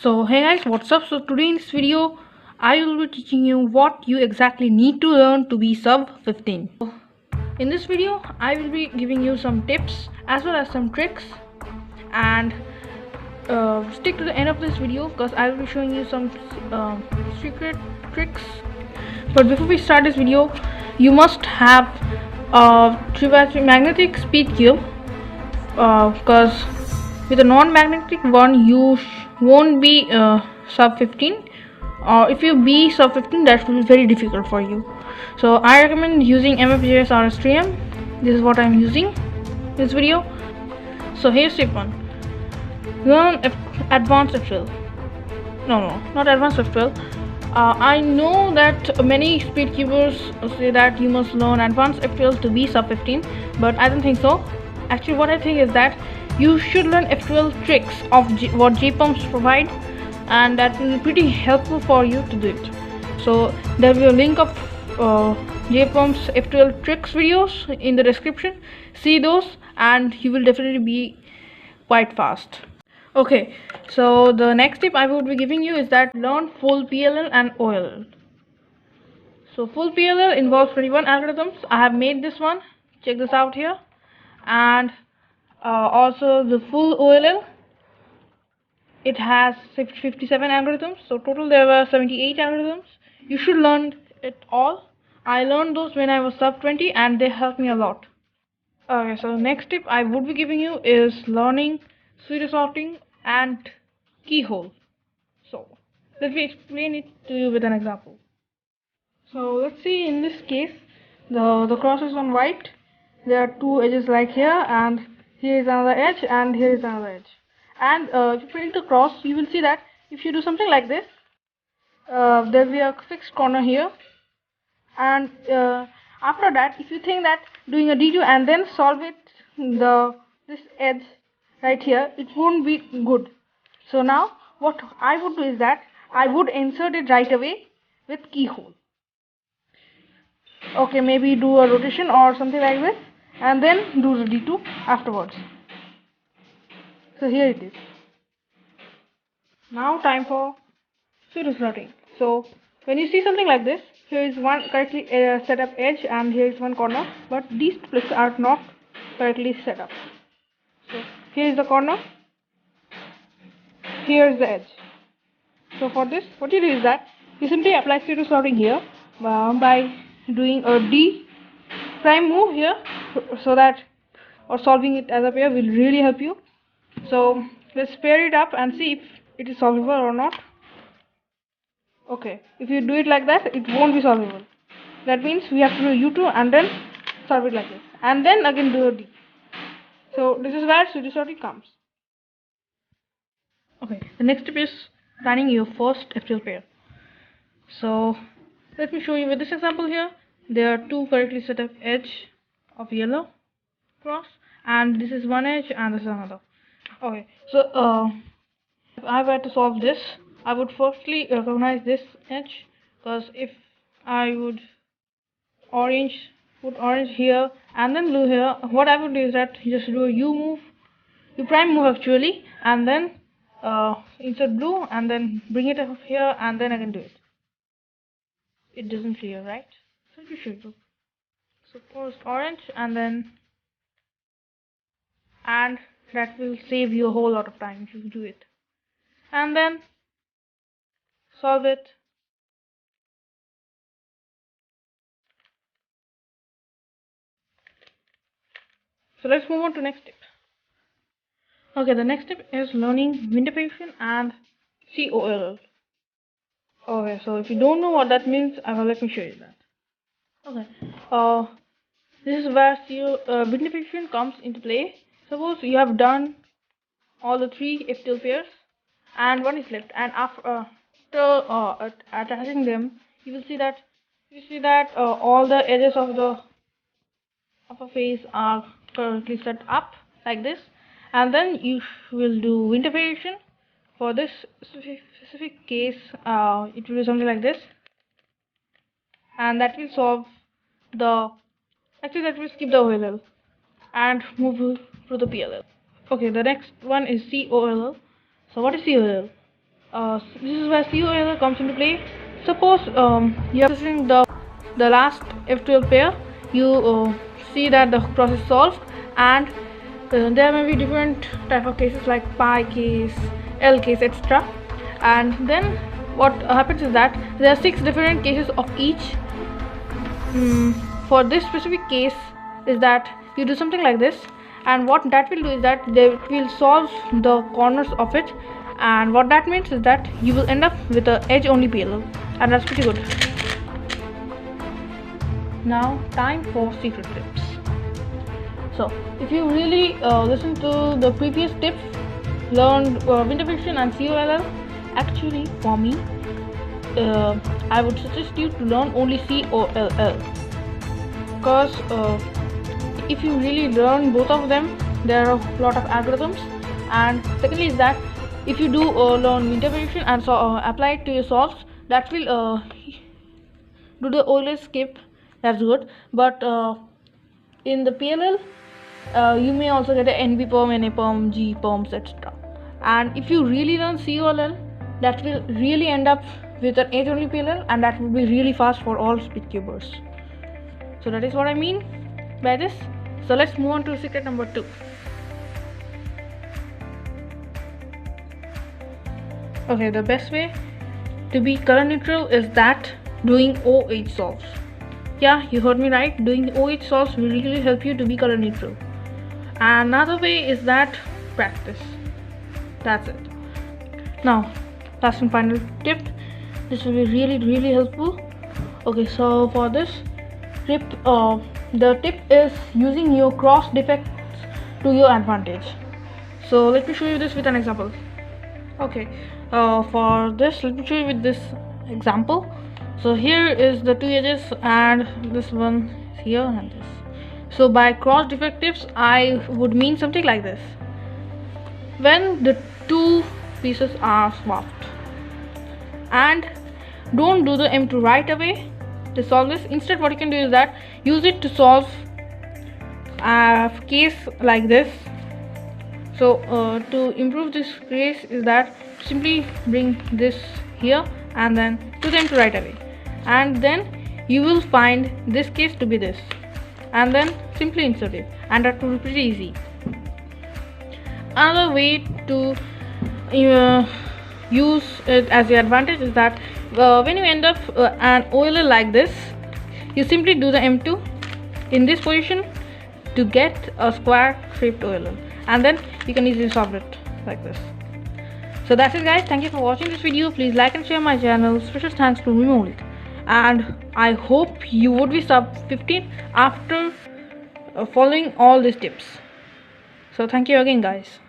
So hey guys, what's up? So today in this video I will be teaching you what you exactly need to learn to be sub 15. In this video I will be giving you some tips as well as some tricks, and stick to the end of this video because I will be showing you some secret tricks. But before we start this video, you must have a magnetic speed cube, because with a non-magnetic one you won't be sub 15, or if you be sub 15 that will be very difficult for you. So I recommend using MFJS RS3M. This is what I'm using in this video. So here's tip 1. Learn advanced F12. No, not advanced F12. I know that many speed cubers say that you must learn advanced F12 to be sub 15, but I don't think so. Actually, what I think is that you should learn F12 tricks of what JPumps provide, and that will be pretty helpful for you to do it. So there will be a link of JPumps F12 tricks videos in the description. See those and you will definitely be quite fast. Okay, so the next tip I would be giving you is that learn full PLL and OLL. So full PLL involves 21 algorithms. I have made this one. Check this out here. And also the full OLL, it has 57 algorithms. So total there were 78 algorithms. You should learn it all. I learned those when I was sub 20 and they helped me a lot. Okay, so the next tip I would be giving you is learning pseudo sorting and keyhole. So let me explain it to you with an example. So let's see, in this case the cross is on white. There are two edges like here, and here is another edge, and here is another edge. And if you print the cross, you will see that if you do something like this, there will be a fixed corner here. And after that, if you think that doing a D2 and then solve it this edge right here, it won't be good. So now what I would do is that I would insert it right away with keyhole. Okay, maybe do a rotation or something like this, and then do the D2 afterwards. So here it is. Now time for pseudo sorting. So when you see something like this, here is one correctly set up edge and here is one corner, but these places are not correctly set up. So here is the corner, here is the edge. So for this, what you do is that you simply apply pseudo sorting here by doing a D prime move here, so that, or solving it as a pair will really help you. So let's pair it up and see if it is solvable or not. Okay, if you do it like that, it won't be solvable. That means we have to do U2 and then solve it like this, and then again do a D. So this is where pseudo sorting comes. Okay, the next step is planning your first F12 pair. So let me show you with this example here. There are two correctly set up edge of yellow cross, and this is one edge and this is another. Okay, so if I were to solve this, I would firstly recognize this edge, because if I would put orange here and then blue here, what I would do is that just do a U prime move actually, and then insert blue and then bring it up here and then I can do it. It doesn't clear, right? So let me show you. So first orange and that will save you a whole lot of time if you do it. And then solve it. So let's move on to next tip. Okay, the next tip is learning window partition and COLL. Okay, so if you don't know what that means, let me show you that. Okay, this is where window partition comes into play. Suppose you have done all the three F12 pairs and one is left, and after attaching them, you will see that all the edges of a face are correctly set up like this, and then you will do window variation. For this specific case, it will be something like this, and that will solve that will skip the OLL and move to the PLL. Okay, the next one is COLL. So what is COLL? This is where COL comes into play. Suppose you are processing the last F12 pair, you see that the process solved, and there may be different type of cases like pi case, L case, etc. And then what happens is that there are 6 different cases of each. For this specific case is that you do something like this, and what that will do is that they will solve the corners of it, and what that means is that you will end up with a edge only PLL, and that's pretty good. Now time for secret tips. So if you really listen to the previous tips, learned window prediction and COLL, actually for me I would suggest you to learn only COLL, because if you really learn both of them, there are a lot of algorithms. And secondly is that if you do learn window prediction and apply it to your solves, that will do the Euler skip, that's good. But in the PLL you may also get an NP perm, NA perm, G perms, etc. And if you really learn COLL, that will really end up with an edge only PLL, and that will be really fast for all speed cubers. So that is what I mean by this. So let's move on to secret number 2. Okay, the best way to be color neutral is that doing OH solves. Yeah, you heard me right, doing OH solves will really help you to be color neutral. Another way is that practice. That's it. Now last and final tip, this will be really helpful. Okay, so for this tip, the tip is using your cross defects to your advantage. So let me show you this with an example. Okay, for this, let me show you with this example. So here is the 2 edges, and this one is here and this. So by cross defectives, I would mean something like this. When the 2 pieces are swapped, and don't do the M2 right away to solve this. Instead, what you can do is that use it to solve a case like this. So to improve this case is that simply bring this here and then do the M2 right away, and then you will find this case to be this, and then simply insert it, and that will be pretty easy. Another way to use it as the advantage is that when you end up an OLL like this, you simply do the M2 in this position to get a square shaped OLL, and then you can easily solve it like this. So that's it guys, thank you for watching this video. Please like and share my channel. Special thanks to Remold, and I hope you would be sub 15 after following all these tips. So thank you again guys.